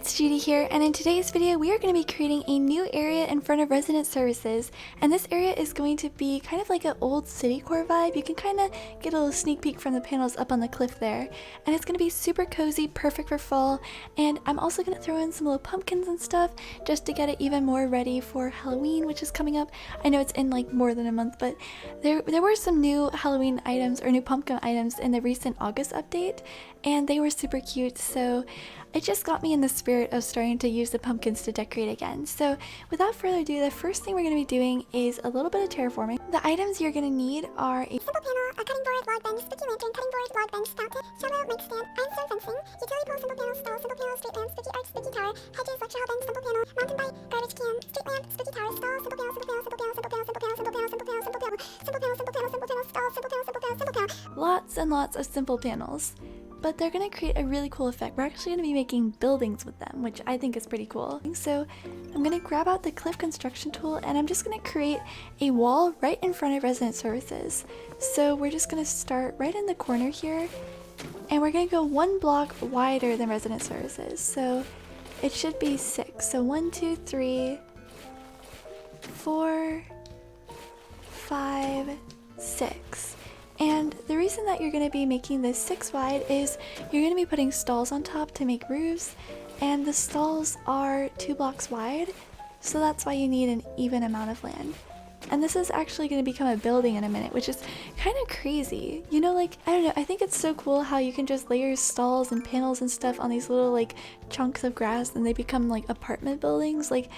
it's Judi here, and in today's video we are going to be creating a new area in front of resident services, and this area is going to be kind of like an old city core vibe. You can kind of get a little sneak peek from the panels up on the cliff there, and it's going to be super cozy, perfect for fall. And I'm also going to throw in some little pumpkins and stuff just to get it even more ready for Halloween, which is coming up. I know it's in like more than a month, but there were some new Halloween items or new pumpkin items in the recent August update, and they were super cute, so it just got me in the spirit of starting to use the pumpkins to decorate again. So without further ado, the first thing we're going to be doing is a little bit of terraforming. The items you're going to need are a simple panel, a cutting board, log bench, sticky lantern, cutting board, log bench, fountain, Cello, mic stand, ironstone fencing, utility pole, simple panel, stall, simple panel, street lamp, sticky arch, sticky tower, hedges, lecture hall bench, simple panel, mountain bike, garbage can, street lamp, sticky tower, stall, simple panel, simple panel, simple panel, simple panel, simple panel, simple panel, simple panel, simple panel, simple panel, simple panel, simple panel, stall, simple panel, simple panel, simple panel. Lots and lots of simple panels, but they're going to create a really cool effect. We're actually going to be making buildings with them, which I think is pretty cool. So I'm going to grab out the cliff construction tool, and I'm just going to create a wall right in front of resident services. So we're just going to start right in the corner here, and we're going to go 1 block wider than resident services. So it should be 6. So 1, 2, 3, 4, 5, 6. And the reason that you're going to be making this 6 wide is you're going to be putting stalls on top to make roofs, and the stalls are 2 blocks wide, so that's why you need an even amount of land. And this is actually going to become a building in a minute, which is kind of crazy. You know, like, I don't know, I think it's so cool how you can just layer stalls and panels and stuff on these little like chunks of grass and they become like apartment buildings. Like,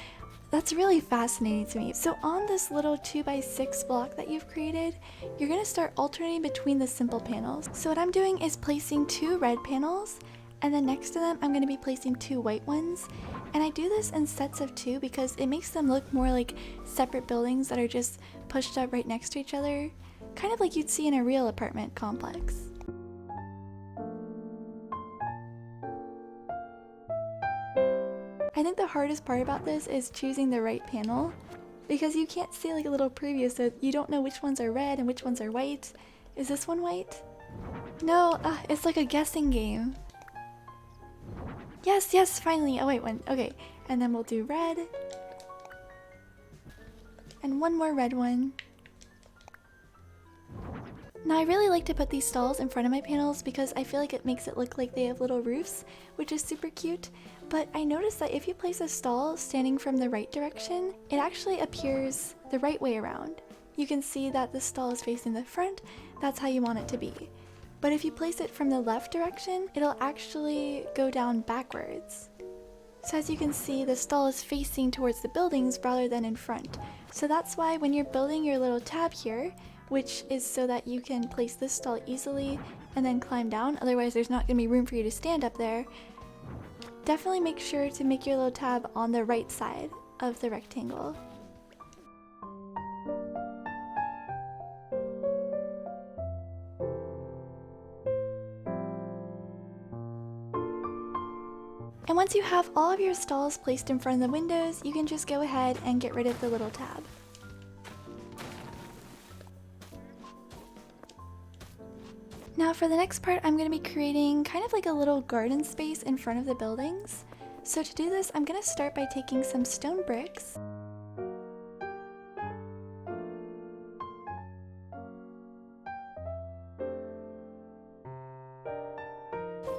that's really fascinating to me. So on this little 2x6 block that you've created, you're going to start alternating between the simple panels. So what I'm doing is placing 2 red panels, and then next to them I'm going to be placing 2 white ones. And I do this in sets of 2 because it makes them look more like separate buildings that are just pushed up right next to each other, kind of like you'd see in a real apartment complex. I think the hardest part about this is choosing the right panel, because you can't see like a little preview, so you don't know which ones are red and which ones are white. Is this one white? No, it's like a guessing game. Yes, finally, a white one. Okay, and then we'll do red. And one more red one. Now I really like to put these stalls in front of my panels because I feel like it makes it look like they have little roofs, which is super cute. But I noticed that if you place a stall standing from the right direction, it actually appears the right way around. You can see that the stall is facing the front, that's how you want it to be. But if you place it from the left direction, it'll actually go down backwards. So as you can see, the stall is facing towards the buildings rather than in front. So that's why when you're building your little tab here, which is so that you can place this stall easily and then climb down, otherwise there's not going to be room for you to stand up there, definitely make sure to make your little tab on the right side of the rectangle. And once you have all of your stalls placed in front of the windows, you can just go ahead and get rid of the little tab. Now for the next part, I'm going to be creating kind of like a little garden space in front of the buildings. So to do this, I'm going to start by taking some stone bricks.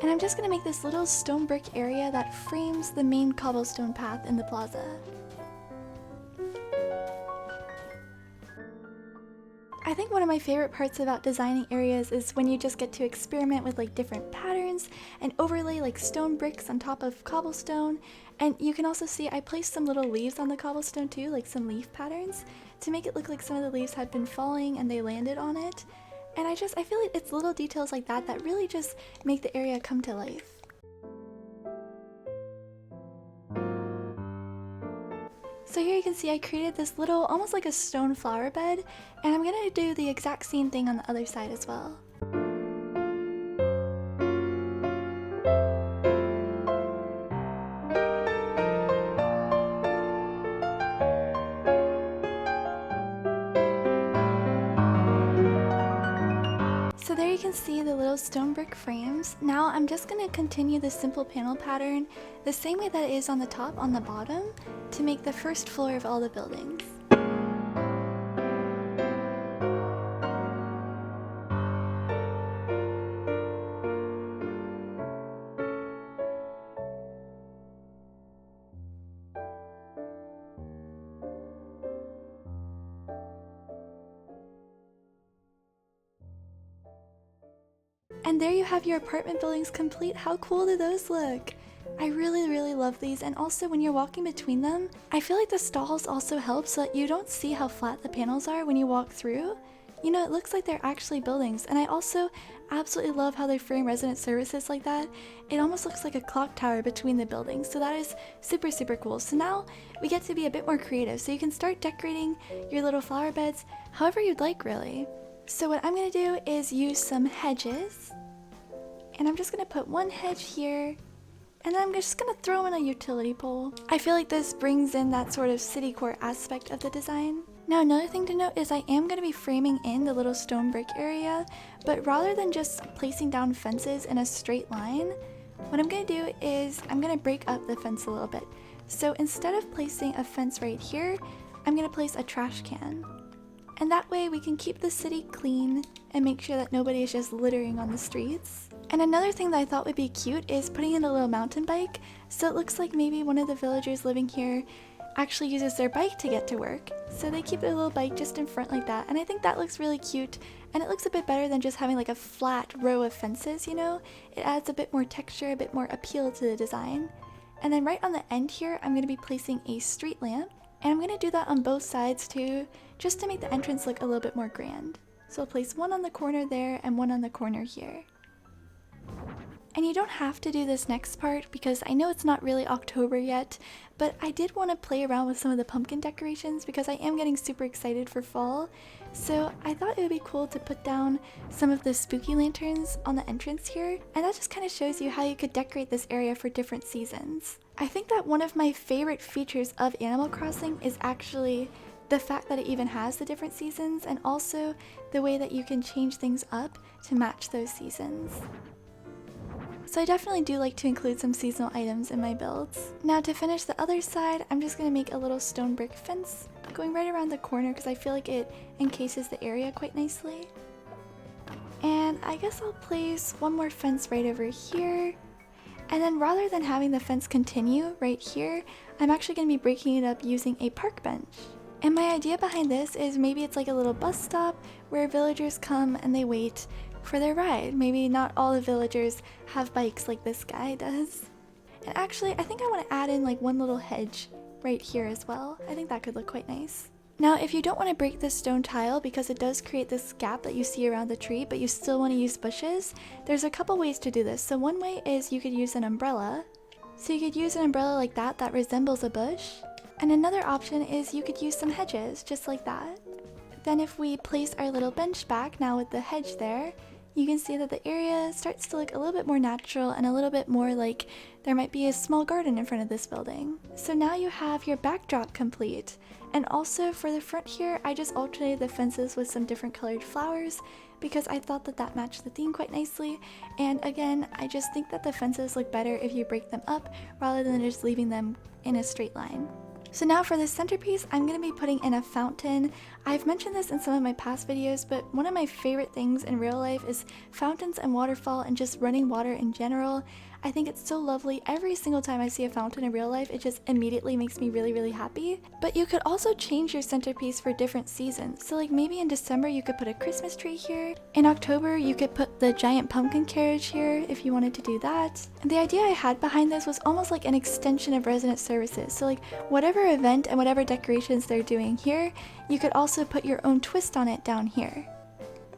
And I'm just going to make this little stone brick area that frames the main cobblestone path in the plaza. I think one of my favorite parts about designing areas is when you just get to experiment with like different patterns and overlay like stone bricks on top of cobblestone. And you can also see I placed some little leaves on the cobblestone too, like some leaf patterns, to make it look like some of the leaves had been falling and they landed on it. And I feel like it's little details like that that really just make the area come to life. So here you can see I created this little, almost like a stone flower bed, and I'm going to do the exact same thing on the other side as well. So there you can see the little stone brick frames. Now I'm just going to continue the simple panel pattern the same way that it is on the top on the bottom to make the first floor of all the buildings. And there you have your apartment buildings complete. How cool do those look? I really love these, and also when you're walking between them, I feel like the stalls also help so that you don't see how flat the panels are when you walk through. You know, it looks like they're actually buildings, and I also absolutely love how they frame resident services like that. It almost looks like a clock tower between the buildings, so that is super cool. So now we get to be a bit more creative, so you can start decorating your little flower beds however you'd like, really. So what I'm going to do is use some hedges, and I'm just going to put one hedge here, and then I'm just going to throw in a utility pole. I feel like this brings in that sort of city core aspect of the design. Now another thing to note is I am going to be framing in the little stone brick area, but rather than just placing down fences in a straight line, what I'm going to do is I'm going to break up the fence a little bit. So instead of placing a fence right here, I'm going to place a trash can. And that way we can keep the city clean and make sure that nobody is just littering on the streets. And another thing that I thought would be cute is putting in a little mountain bike, so it looks like maybe one of the villagers living here actually uses their bike to get to work. So they keep their little bike just in front like that, and I think that looks really cute, and it looks a bit better than just having like a flat row of fences, you know? It adds a bit more texture, a bit more appeal to the design. And then right on the end here, I'm going to be placing a street lamp, and I'm going to do that on both sides too, just to make the entrance look a little bit more grand. So I'll place one on the corner there and one on the corner here. And you don't have to do this next part because I know it's not really October yet, but I did want to play around with some of the pumpkin decorations because I am getting super excited for fall. So I thought it would be cool to put down some of the spooky lanterns on the entrance here, and that just kind of shows you how you could decorate this area for different seasons. I think that one of my favorite features of Animal Crossing is actually the fact that it even has the different seasons, and also the way that you can change things up to match those seasons. So I definitely do like to include some seasonal items in my builds. Now to finish the other side, I'm just going to make a little stone brick fence going right around the corner because I feel like it encases the area quite nicely. And I guess I'll place one more fence right over here. And then rather than having the fence continue right here, I'm actually going to be breaking it up using a park bench. And my idea behind this is maybe it's like a little bus stop where villagers come and they wait for their ride. Maybe not all the villagers have bikes like this guy does. And actually, I think I want to add in like one little hedge right here as well. I think that could look quite nice. Now, if you don't want to break this stone tile because it does create this gap that you see around the tree, but you still want to use bushes, there's a couple ways to do this. So one way is you could use an umbrella. So you could use an umbrella like that resembles a bush. And another option is you could use some hedges, just like that. Then if we place our little bench back, now with the hedge there, you can see that the area starts to look a little bit more natural and a little bit more like there might be a small garden in front of this building. So now you have your backdrop complete. And also for the front here, I just alternated the fences with some different colored flowers because I thought that that matched the theme quite nicely. And again, I just think that the fences look better if you break them up rather than just leaving them in a straight line. So now for the centerpiece, I'm going to be putting in a fountain. I've mentioned this in some of my past videos, but one of my favorite things in real life is fountains and waterfall and just running water in general. I think it's so lovely. Every single time I see a fountain in real life, it just immediately makes me really happy. But you could also change your centerpiece for different seasons. So like maybe in December you could put a Christmas tree here. In October you could put the giant pumpkin carriage here if you wanted to do that. And the idea I had behind this was almost like an extension of resident services. So like whatever event and whatever decorations they're doing here, you could also put your own twist on it down here.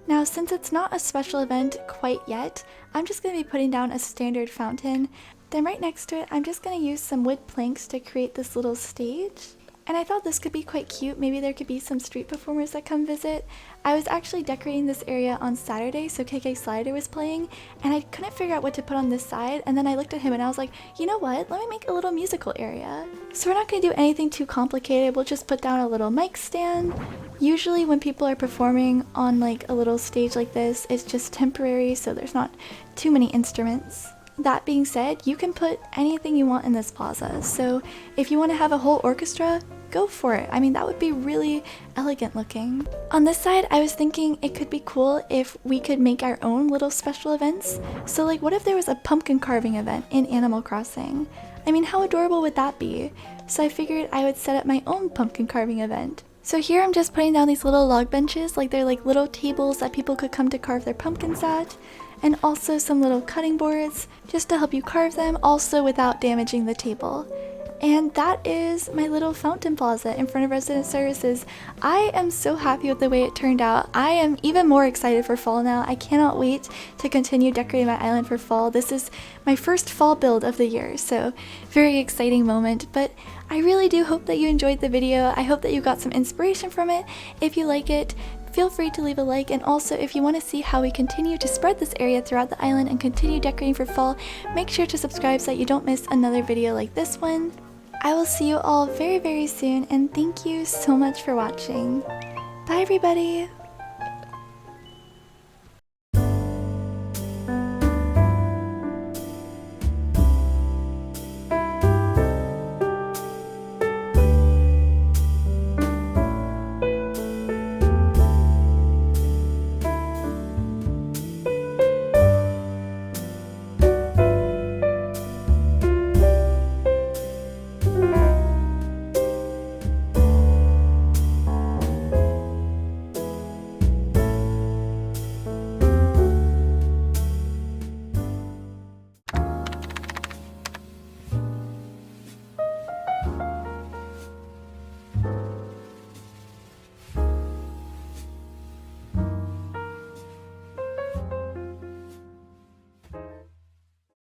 Now, since it's not a special event quite yet, I'm just going to be putting down a standard fountain. Then right next to it, I'm just going to use some wood planks to create this little stage. And I thought this could be quite cute. Maybe there could be some street performers that come visit. I was actually decorating this area on Saturday, so KK Slider was playing, and I couldn't figure out what to put on this side, and then I looked at him and I was like, you know what, let me make a little musical area. So we're not going to do anything too complicated, we'll just put down a little mic stand. Usually when people are performing on like a little stage like this, it's just temporary, so there's not too many instruments. That being said, you can put anything you want in this plaza, so if you want to have a whole orchestra, go for it. I mean, that would be really elegant looking. On this side, I was thinking it could be cool if we could make our own little special events. So like, what if there was a pumpkin carving event in Animal Crossing? I mean, how adorable would that be? So I figured I would set up my own pumpkin carving event. So here I'm just putting down these little log benches, like they're like little tables that people could come to carve their pumpkins at, and also some little cutting boards just to help you carve them, also without damaging the table. And that is my little fountain plaza in front of resident services. I am so happy with the way it turned out. I am even more excited for fall now. I cannot wait to continue decorating my island for fall. This is my first fall build of the year, so very exciting moment. But I really do hope that you enjoyed the video. I hope that you got some inspiration from it. If you like it, feel free to leave a like, and also if you want to see how we continue to spread this area throughout the island and continue decorating for fall, make sure to subscribe so that you don't miss another video like this one. I will see you all very, very soon, and thank you so much for watching. Bye everybody!